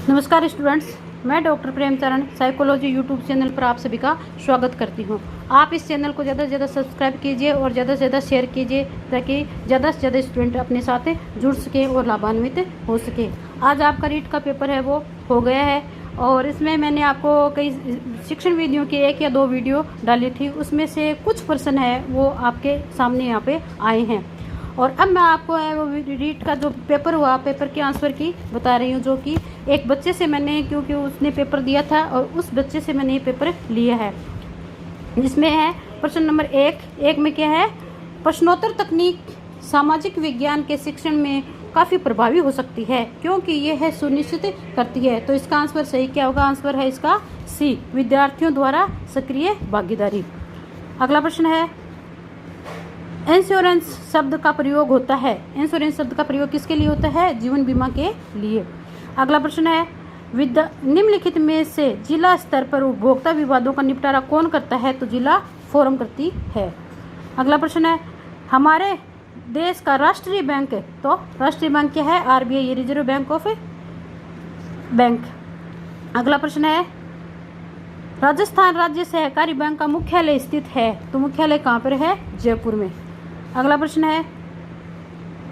नमस्कार स्टूडेंट्स, मैं doctor प्रेमचरण psychology YouTube channel पर आप सभी का स्वागत करती हूं। आप इस चैनल को ज़्यादा से ज़्यादा सब्सक्राइब कीजिए और ज़्यादा से ज़्यादा शेयर कीजिए ताकि ज़्यादा से ज़्यादा स्टूडेंट अपने साथ जुड़ सके और लाभान्वित हो सके। आज आपका रीट का पेपर है वो हो गया है और इसमें मैंने आपको कई शिक्षण वीडियो की 1 या 2 वीडियो डाली थी। उसमें से कुछ प्रश्न है वो आपके सामने यहाँ पे आए हैं और अब मैं आपको है वो रीट का जो पेपर हुआ, पेपर के आंसर की बता रही हूँ, जो कि एक बच्चे से मैंने, क्योंकि उसने पेपर दिया था और उस बच्चे से मैंने ये पेपर लिया है। जिसमें है प्रश्न नंबर 1 में क्या है, प्रश्नोत्तर तकनीक सामाजिक विज्ञान के शिक्षण में काफ़ी प्रभावी हो सकती है क्योंकि यह सुनिश्चित करती है। तो इसका आंसर सही क्या होगा? आंसर है इसका सी, विद्यार्थियों द्वारा सक्रिय भागीदारी। अगला प्रश्न है, इंश्योरेंस शब्द का प्रयोग होता है, इंश्योरेंस शब्द का प्रयोग किसके लिए होता है? जीवन बीमा के लिए। अगला प्रश्न है, निम्नलिखित में से जिला स्तर पर उपभोक्ता विवादों का निपटारा कौन करता है? तो जिला फोरम करती है। अगला प्रश्न है, हमारे देश का राष्ट्रीय बैंक, तो राष्ट्रीय बैंक क्या है? RBI, reserve bank of bank. अगला प्रश्न है, राजस्थान राज्य सहकारी बैंक का मुख्यालय स्थित है, तो मुख्यालय कहाँ पर है? जयपुर में। अगला प्रश्न है,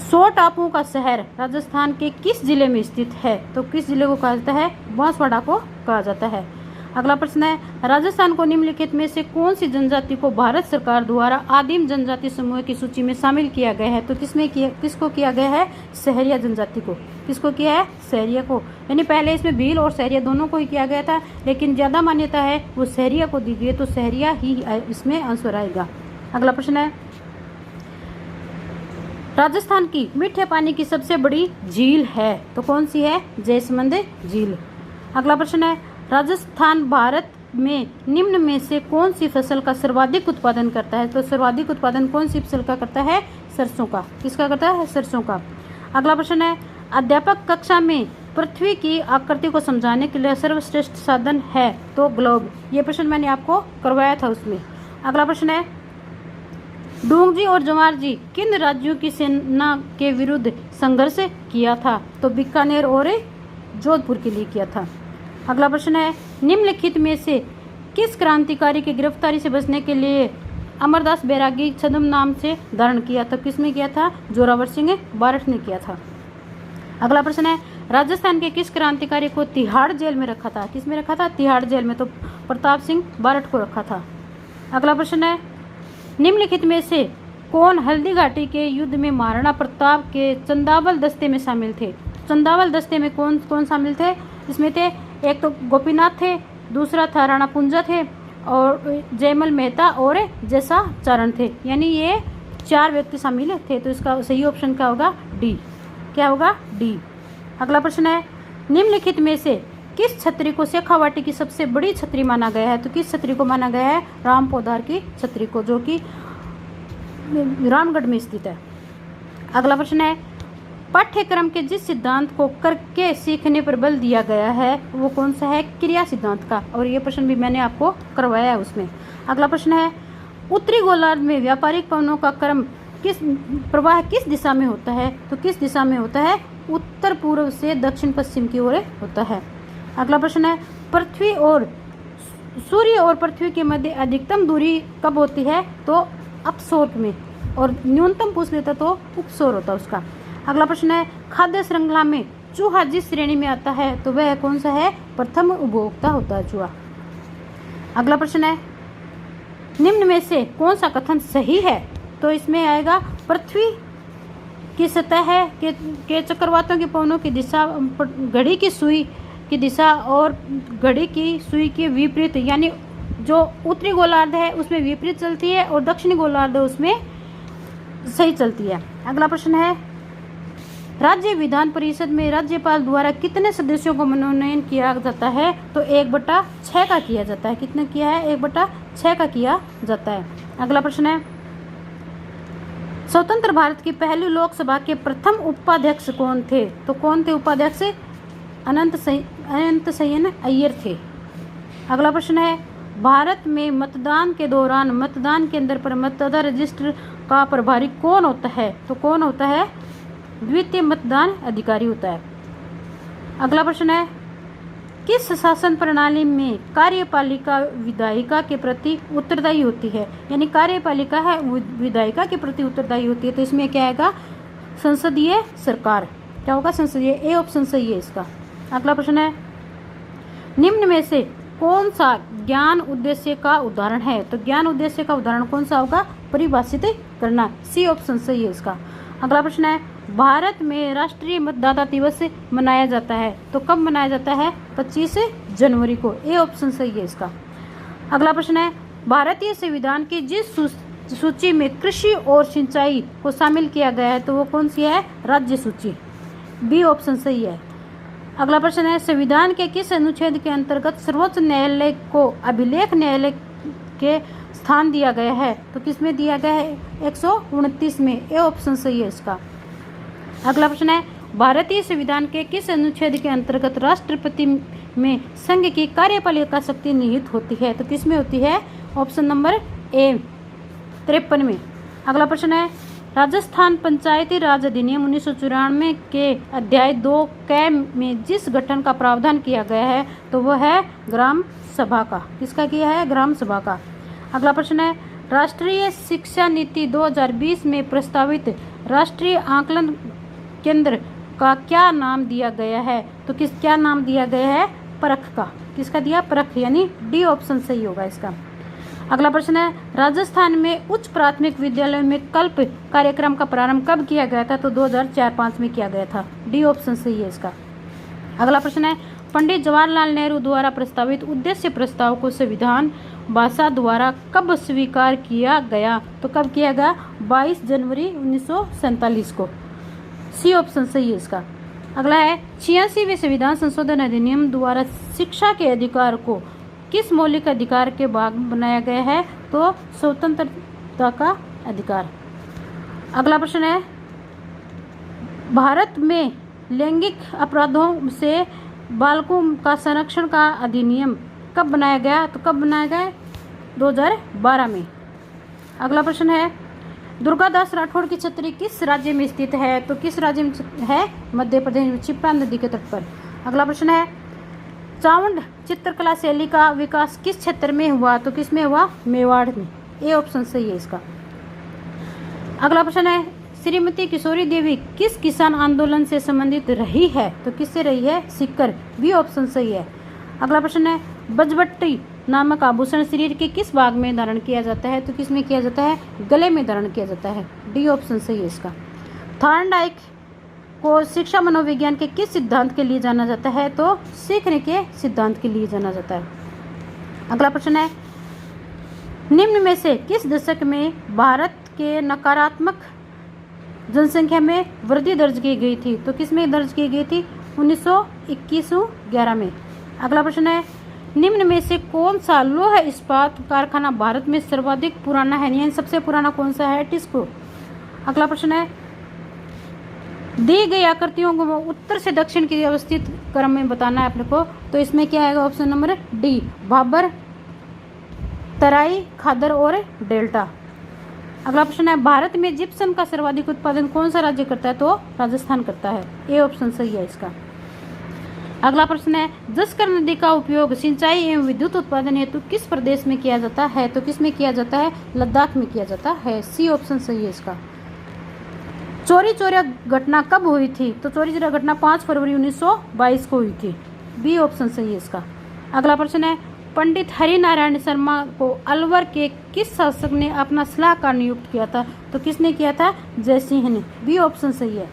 100 टापुओं का शहर राजस्थान के किस जिले में स्थित है? तो किस जिले को कहा जाता है? बांसवाड़ा को कहा जाता है। अगला प्रश्न है, राजस्थान को निम्नलिखित में से कौन सी जनजाति को भारत सरकार द्वारा आदिम जनजाति समूह की सूची में शामिल किया गया है? तो किसको किया गया है? सहरिया जनजाति को। किसको किया है? सहरिया को। यानी पहले इसमें भील और सहरिया दोनों को ही किया गया था, लेकिन ज़्यादा मान्यता है वो सहरिया को दी गई, तो सहरिया ही इसमें आंसर आएगा। अगला प्रश्न है, राजस्थान की मीठे पानी की सबसे बड़ी झील है, तो कौन सी है? जयसमंद झील। अगला प्रश्न है, राजस्थान भारत में निम्न में से कौन सी फसल का सर्वाधिक उत्पादन करता है? तो सर्वाधिक उत्पादन कौन सी फसल का करता है? सरसों का। किसका करता है? सरसों का। अगला प्रश्न है, अध्यापक कक्षा में पृथ्वी की आकृति को समझाने के लिए सर्वश्रेष्ठ साधन है, तो ग्लोब। ये प्रश्न मैंने आपको करवाया था उसमें। अगला प्रश्न है, डोंगजी और जवाहर जी किन राज्यों की सेना के विरुद्ध संघर्ष किया था? तो बीकानेर और जोधपुर के लिए किया था। अगला प्रश्न है, निम्नलिखित में से किस क्रांतिकारी की गिरफ्तारी से बचने के लिए अमरदास बैरागी छद्म नाम से धारण किया था? किसने किया था? जोरावर सिंह बारठ ने किया था। अगला प्रश्न है, राजस्थान के किस क्रांतिकारी को तिहाड़ जेल में रखा था? किस में रखा था? तिहाड़ जेल में। तो प्रताप सिंह बारठ को रखा था। अगला प्रश्न है, निम्नलिखित में से कौन हल्दी घाटी के युद्ध में महाराणा प्रताप के चंदावल दस्ते में शामिल थे? चंदावल दस्ते में कौन कौन शामिल थे? इसमें थे, एक तो गोपीनाथ थे, दूसरा था राणा पुंजा थे और जयमल मेहता और जैसा चरण थे। यानी ये 4 व्यक्ति शामिल थे, तो इसका सही ऑप्शन क्या होगा? डी। क्या होगा? डी। अगला प्रश्न है, निम्नलिखित में से किस छतरी को शेखावाटी की सबसे बड़ी छतरी माना गया है? तो किस छतरी को माना गया है? राम पोदार की छतरी को, जो कि रामगढ़ में स्थित है। अगला प्रश्न है, पाठ्यक्रम के जिस सिद्धांत को करके सीखने पर बल दिया गया है वो कौन सा है? क्रिया सिद्धांत का। और ये प्रश्न भी मैंने आपको करवाया है उसमें। अगला प्रश्न है, उत्तरी गोलार्ध में व्यापारिक पवनों का क्रम प्रवाह किस दिशा में होता है? तो किस दिशा में होता है? उत्तर पूर्व से दक्षिण पश्चिम की ओर होता है। अगला प्रश्न है, पृथ्वी और सूर्य और पृथ्वी के मध्य अधिकतम दूरी कब होती है? तो अपसौर में, और न्यूनतम पूछ लेता तो उपसौर होता उसका। अगला प्रश्न है, खाद्य श्रृंखला में चूहा जिस श्रेणी में आता है तो वह कौन सा है? प्रथम उपभोक्ता होता है चूहा। अगला प्रश्न है, निम्न में से कौन सा कथन सही है? तो इसमें आएगा, पृथ्वी की सतह है के चक्रवातों के पवनों की दिशा घड़ी की सुई की दिशा और घड़ी की सुई के विपरीत, यानी जो उत्तरी गोलार्ध है उसमें विपरीत चलती है और दक्षिणी गोलार्ध उसमें सही चलती है। अगला प्रश्न है, राज्य विधान परिषद में राज्यपाल द्वारा कितने सदस्यों को मनोनयन किया जाता है? तो 1/6 का किया जाता है। कितने किया है? 1/6 का किया जाता है। अगला प्रश्न है, स्वतंत्र भारत की पहली लोकसभा के प्रथम उपाध्यक्ष कौन थे? तो कौन थे उपाध्यक्ष? अनंत सयन अय्यर थे। अगला प्रश्न है, भारत में मतदान के दौरान मतदान केंद्र पर मतदाता रजिस्टर का प्रभारी कौन होता है? तो कौन होता है? द्वितीय मतदान अधिकारी होता है। अगला प्रश्न है, किस शासन प्रणाली में कार्यपालिका विधायिका के प्रति उत्तरदायी होती है? यानी कार्यपालिका है विधायिका के प्रति उत्तरदायी होती है, तो इसमें क्या आएगा? संसदीय सरकार। क्या होगा? संसदीय। ए ऑप्शन सही है इसका। अगला प्रश्न है, निम्न में से कौन सा ज्ञान उद्देश्य का उदाहरण है? तो ज्ञान उद्देश्य का उदाहरण कौन सा होगा? परिभाषित करना। सी ऑप्शन सही है इसका। अगला प्रश्न है, भारत में राष्ट्रीय मतदाता दिवस मनाया जाता है, तो कब मनाया जाता है? 25 जनवरी को। ए ऑप्शन सही है इसका। अगला प्रश्न है, भारतीय संविधान की जिस सूची में कृषि और सिंचाई को शामिल किया गया है, तो वो कौन सी है? राज्य सूची। बी ऑप्शन सही है। अगला प्रश्न है, संविधान के किस अनुच्छेद के अंतर्गत सर्वोच्च न्यायालय को अभिलेख न्यायालय के स्थान दिया गया है? तो किसमें दिया गया है? 129 में। ए ऑप्शन सही है इसका। अगला प्रश्न है, भारतीय संविधान के किस अनुच्छेद के अंतर्गत राष्ट्रपति में संघ की कार्यपालिका शक्ति निहित होती है? तो किसमें होती है? ऑप्शन नंबर ए 53 में। अगला प्रश्न है, राजस्थान पंचायती राज अधिनियम 1994 के अध्याय 2 क में जिस गठन का प्रावधान किया गया है, तो वह है ग्राम सभा का। किसका किया है? ग्राम सभा का। अगला प्रश्न है, राष्ट्रीय शिक्षा नीति 2020 में प्रस्तावित राष्ट्रीय आकलन केंद्र का क्या नाम दिया गया है? तो क्या नाम दिया गया है? परख का। किसका दिया? परख, यानी डी ऑप्शन सही होगा इसका। अगला प्रश्न है, राजस्थान में उच्च प्राथमिक विद्यालय में कल्प कार्यक्रम का प्रारंभ कब किया गया था? तो 2004-05 में किया गया था। डी ऑप्शन सही है इसका। अगला प्रश्न है, पंडित जवाहरलाल नेहरू द्वारा प्रस्तावित उद्देश्य प्रस्ताव को संविधान भाषा द्वारा कब स्वीकार किया गया? तो कब किया गया? 22 जनवरी 1947 को। सी ऑप्शन सही है इसका। अगला है, 86वें संविधान संशोधन अधिनियम द्वारा शिक्षा के अधिकार को किस मौलिक अधिकार के भाग बनाया गया है? तो स्वतंत्रता का अधिकार। अगला प्रश्न है, भारत में लैंगिक अपराधों से बालकों का संरक्षण का अधिनियम कब बनाया गया? तो कब बनाया गया? 2012 में। अगला प्रश्न है, दुर्गादास राठौड़ की छतरी किस राज्य में स्थित है? तो किस राज्य में है? मध्य प्रदेश में, क्षिप्रा नदी के तट पर। अगला प्रश्न है, चावंड चित्रकला शैली का विकास किस क्षेत्र में हुआ? तो किस में हुआ? मेवाड़ में। ए ऑप्शन सही है इसका। अगला प्रश्न है, श्रीमती किशोरी देवी किस किसान आंदोलन से संबंधित रही है? तो किससे रही है? सीकर। बी ऑप्शन सही है। अगला प्रश्न है, बजबट्टी नामक आभूषण शरीर के किस भाग में धारण किया जाता है? तो किस में किया जाता है? गले में धारण किया जाता है। डी ऑप्शन सही है इसका। थॉर्नडाइक को शिक्षा मनोविज्ञान के किस सिद्धांत के लिए जाना जाता है? तो सीखने के सिद्धांत के लिए जाना जाता है। अगला प्रश्न है, निम्न में से किस दशक में भारत के नकारात्मक जनसंख्या में वृद्धि दर्ज की गई थी? तो किस में दर्ज की गई थी? 1921-11 में। अगला प्रश्न है, निम्न में से कौन सा लौह इस्पात कारखाना भारत में सर्वाधिक पुराना है? यानी सबसे पुराना कौन सा है? टिस्को। अगला प्रश्न है, दी गई आकृतियों को उत्तर से दक्षिण की अवस्थित क्रम में बताना है अपने को, तो इसमें क्या आएगा? ऑप्शन नंबर डी, भाबर, तराई, खादर और डेल्टा। अगला प्रश्न है, भारत में जिप्सम का सर्वाधिक उत्पादन कौन सा राज्य करता है? तो राजस्थान करता है। ए ऑप्शन सही है इसका। अगला प्रश्न है, जस्कर नदी का उपयोग सिंचाई एवं विद्युत उत्पादन हेतु किस प्रदेश में किया जाता है? तो किस में किया जाता है? लद्दाख में किया जाता है। सी ऑप्शन सही है इसका। चौरी चौरा घटना कब हुई थी? तो चौरी चौरा घटना 5 फरवरी 1922 को हुई थी। बी ऑप्शन सही है इसका। अगला प्रश्न है, पंडित हरिनारायण शर्मा को अलवर के किस शासक ने अपना सलाहकार नियुक्त किया था? तो किसने किया था? जयसिंह ने। बी ऑप्शन सही है।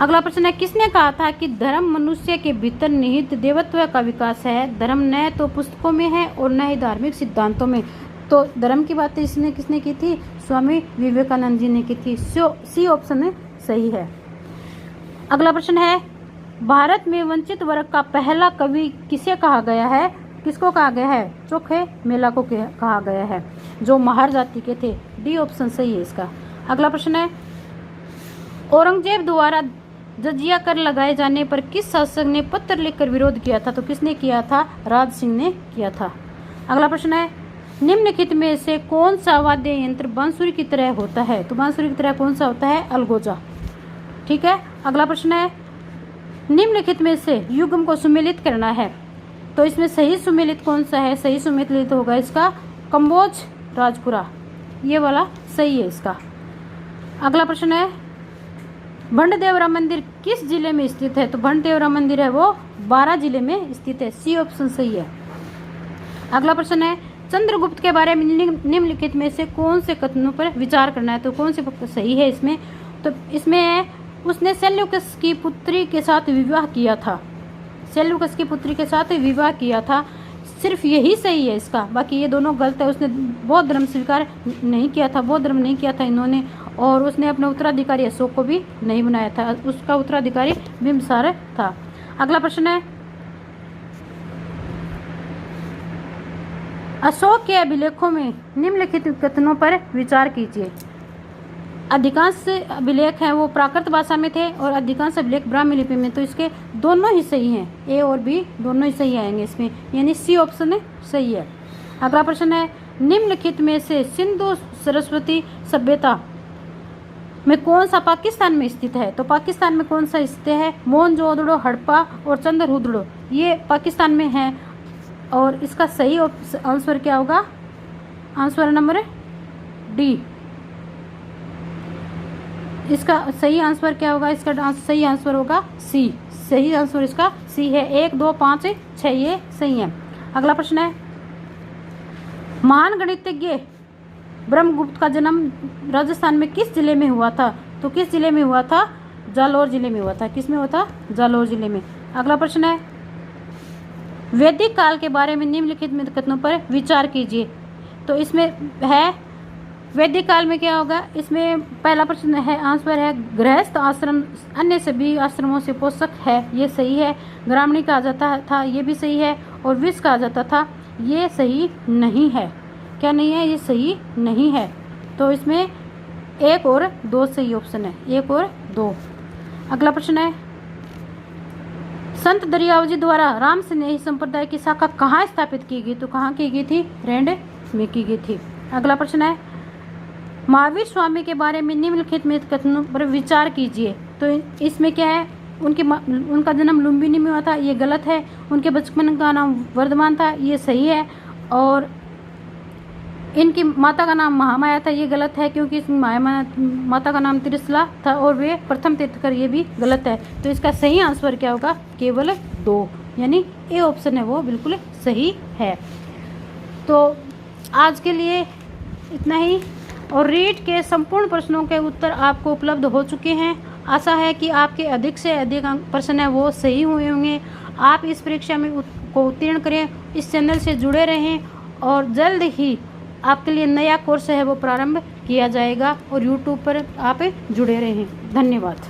अगला प्रश्न है, किसने कहा था कि धर्म मनुष्य के भीतर निहित देवत्व का विकास है? धर्म न तो पुस्तकों में है और न ही धार्मिक सिद्धांतों में। तो धर्म की बात इसने किसने की थी? स्वामी विवेकानंद जी ने की थी। सी ऑप्शन सही है। अगला प्रश्न है, भारत में वंचित वर्ग का पहला कवि किसे कहा गया है? किसको कहा गया है? चोखे मेला को कहा गया है, जो महार जाति के थे। डी ऑप्शन सही है इसका। अगला प्रश्न है, औरंगजेब द्वारा जजिया कर लगाए जाने पर किस शासक ने पत्र लिखकर विरोध किया था? तो किसने किया था? राज सिंह ने किया था। अगला प्रश्न है, निम्नलिखित में से कौन सा वाद्य यंत्र बांसुरी की तरह होता है? तो बांसुरी की तरह कौन सा होता है? अलगोजा। ठीक है। अगला प्रश्न है, निम्नलिखित में से युग्म को सुमेलित करना है, तो इसमें सही सुमेलित कौन सा है? सही सुमेलित होगा इसका कंबोज राजपुरा, ये वाला सही है इसका। अगला प्रश्न है, भंडदेवरा मंदिर किस जिले में स्थित है? तो भंडदेवरा मंदिर है वो बारां जिले में स्थित है, सी ऑप्शन सही है। अगला प्रश्न है, चंद्रगुप्त के बारे में निम्नलिखित में से कौन से कथनों पर विचार करना है? तो कौन से सही है इसमें? तो इसमें है उसने सेल्यूकस की पुत्री के साथ विवाह किया था, सेल्यूकस की पुत्री के साथ विवाह किया था, सिर्फ यही सही है इसका, बाकी ये दोनों गलत है। उसने बौद्ध धर्म स्वीकार नहीं किया था, बौद्ध धर्म नहीं किया था इन्होंने, और उसने अपने उत्तराधिकारी अशोक को भी नहीं बनाया था, उसका उत्तराधिकारी बिंबिसार था। अगला प्रश्न है, अशोक के अभिलेखों में निम्नलिखित कथनों पर विचार कीजिए। अधिकांश अभिलेख हैं वो प्राकृत भाषा में थे और अधिकांश अभिलेख ब्राह्मी लिपि में, तो इसके दोनों ही सही हैं, ए और बी दोनों ही सही आएंगे इसमें, यानी सी ऑप्शन है सही है। अगला प्रश्न है, निम्नलिखित में से सिंधु सरस्वती सभ्यता में कौन सा पाकिस्तान में स्थित है? तो पाकिस्तान में कौन सा स्थित है? मोहनजोदड़ो, हड़प्पा और चंद्रहुदड़ो, ये पाकिस्तान में है, और इसका सही आंसर क्या होगा? Answer number D. इसका सही आंसर क्या होगा? इसका सही आंसर होगा सी, सही आंसर इसका सी है। 1, 2, 5, 6 ये सही है। अगला प्रश्न है, महान गणितज्ञ ब्रह्मगुप्त का जन्म राजस्थान में किस जिले में हुआ था? तो किस जिले में हुआ था? जालौर जिले में हुआ था। किस में हुआ था? जालौर जिले में। अगला प्रश्न है, वैदिक काल के बारे में निम्नलिखित कथनों पर विचार कीजिए। तो इसमें है वैदिक काल में क्या होगा? इसमें पहला प्रश्न है, आंसर है गृहस्थ आश्रम अन्य सभी आश्रमों से पोषक है, ये सही है। ग्रामीण कहा जाता था, ये भी सही है। और विष कहा जाता था, ये सही नहीं है। क्या नहीं है? ये सही नहीं है। तो इसमें 1 और 2 सही ऑप्शन है, 1 और 2। अगला प्रश्न है, संत दरियावजी द्वारा राम स्नेही संप्रदाय की शाखा कहाँ स्थापित की गई? तो कहाँ की गई थी? रैंड में की गई थी। अगला प्रश्न है, महावीर स्वामी के बारे में निम्नलिखित में कथनों पर विचार कीजिए। तो इसमें क्या है? उनका जन्म लुम्बिनी में हुआ था, ये गलत है। उनके बचपन का नाम वर्धमान था, ये सही है। और इनकी माता का नाम महामाया था, ये गलत है, क्योंकि इस माता का नाम त्रिशला था और वे प्रथम तीर्थकर, ये भी गलत है। तो इसका सही आंसर क्या होगा? केवल 2, यानी ए ऑप्शन है वो बिल्कुल सही है। तो आज के लिए इतना ही, और रीट के संपूर्ण प्रश्नों के उत्तर आपको उपलब्ध हो चुके हैं। आशा है कि आपके अधिक से अधिक प्रश्न है वो सही हुए होंगे। आप इस परीक्षा में को उत्तीर्ण करें, इस चैनल से जुड़े रहें, और जल्द ही आपके लिए नया कोर्स है वो प्रारंभ किया जाएगा, और यूट्यूब पर आप जुड़े रहें। धन्यवाद।